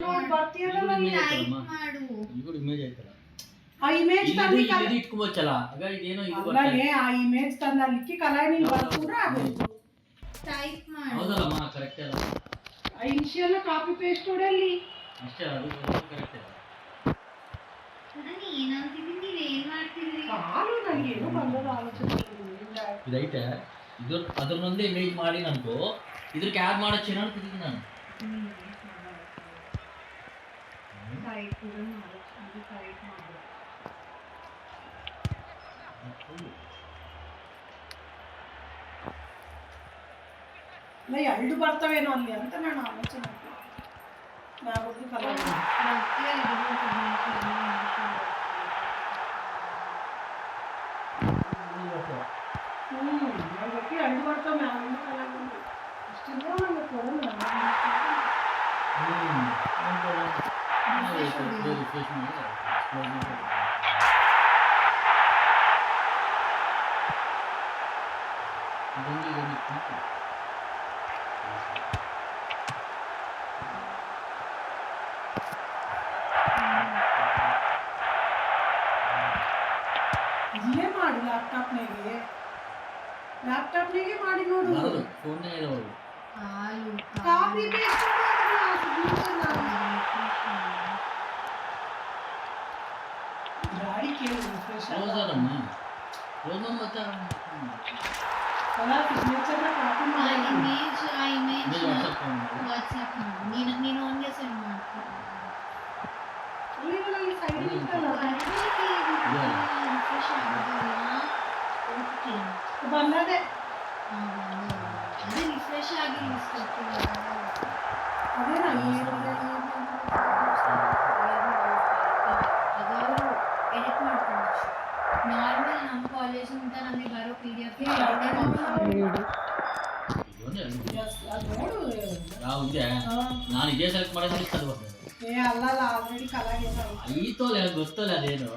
ನೋಡಿ ಬರ್ತೀಯಲ್ಲ ಟೈಪ್ ಮಾಡು ಇದು ಇಮೇಜ್ ಐತಲ್ಲ ಆ ಇಮೇಜ್ ತಂದಿ ಇದು ಇಟ್ಕೋಬೋಚಲ್ಲ ಆಗ ಇದೇನೋ ಇದು ಅಲ್ಲ ಏ ಆ ಇಮೇಜ್ ತಂದ ಅಲ್ಲಿಕ್ಕಿ ಕಲಾಯಿ ನೀನು ಬರ್ಕೊಂಡ್ರೆ ಆಗೋದು ಟೈಪ್ ಮಾಡು ಹೌದಲ್ಲಮ್ಮ ಕರೆಕ್ಟ್ ಅಲ್ಲ ಆ ಇನ್ಶಿಯಲ್ ಕಾಪಿ ಪೇಸ್ಟ್ ಹೊಡೆಯಲ್ಲಿ ಅಷ್ಟೇ ಅದು ಕರೆಕ್ಟ್ ಅಲ್ಲ ನಾನು ಏನಂತಿದ್ದೀನಿ ನೀವು ಏನ್ ಮಾಡ್ತಿದ್ರಿ ಕಾಲು ನನಗೆ ಏನೋ ಬಂದದ ಆಲೋಚನೆ ಇದೈತೆ ಇದು ಅದ್ರನ್ನೊಂದೇ ಇಮೇಜ್ ಮಾಡಿ ನನಗೂ ಇದ್ರಕ್ಕೆ ಆ್ಯಡ್ ಮಾಡೋ ಚೆನ್ನಾಗಿ ತಿಂತೀನಿ ನಾನು ಟೈಪ್ ಕೂಡ ಮಾಡು ಅದು ಟೈಪ್ ಮಾಡು ಇಲ್ಲ ಎರಡು ಬರ್ತವೇನೋ ಅಲ್ಲಿ ಅಂತ ನಾನು ಆಲೋಚನೆ ಮಾಡ್ತೀನಿ ಕಲರ್ ನೋಡ್ಬೇಕು ಎರಡು ಬರ್ತವೆ ಮ್ಯಾಲಿಂದ ಕಲರ್ ಅಷ್ಟಿದ್ರೆ ನನಗೆ ಕೊಡೋಲ್ಲ ರಿಫ್ರೆಶ್ ಮಾಡಿ ಇಲ್ಲೇ ಮಾಡಿ ಲ್ಯಾಪ್ಟಾಪ್ನಾಗೆ ಮಾಡಿ ನೋಡು ಫೋನ್ನೇ ಇರೋದು ಹಾಲು ಕಾಪಿ ಪೇಸ್ಟ್ ಗಾಡಿ ಕೇಳಿ ರಿಫ್ರೆಶ್ ಹೌದಮ್ಮ ಹೋಗಮ್ಮ ಮತ್ತೆ ಅಲ್ಲ ಸಿಗ್ನೇಚರ್ನ ಕಾಪಿ ಆ ಮಾಡಿ ಇಮೇಜ್ ವಾಟ್ಸಪ್ ವಾಟ್ಸ್ಆ್ಯಪ್ ನೀನು ಹಂಗೆ ಸೆಂಡ್ ಮಾಡ್ತೀನಿ ಇಲ್ಲಿ ಸೈಡ್ ಇರ್ತಲ್ಲ ರಿಫ್ರೆಶ್ ಆಗೋದಿಲ್ಲ ಬಂದದೆ ಅದೇ ರಿಫ್ರೆಶ್ ಆಗಿ ಅದೇನಾ ಅದವರು ಎಡಿಟ್ ಮಾಡ್ಕೊಂಡು ನಾರ್ಮಲ್ ನಮ್ಮ ಕಾಲೇಜಿಂದ ನಮಗೆ ಬರೋ ಪಿ ಡಿ ಎಫ್ ನೋಡು ಯಾವ್ದೆ ನಾನು ಇದೇ ಸೆಲೆಕ್ಟ್ ಮಾಡಿದ್ರೆ ಅದು ಬರ್ತದೆ ಏ ಅಲ್ಲ ಆಲ್ರೆಡಿ ಕಲಾಗೆ ಐತೋಲ್ಲ ಗೊತ್ತಲ್ಲ ಅದೇನು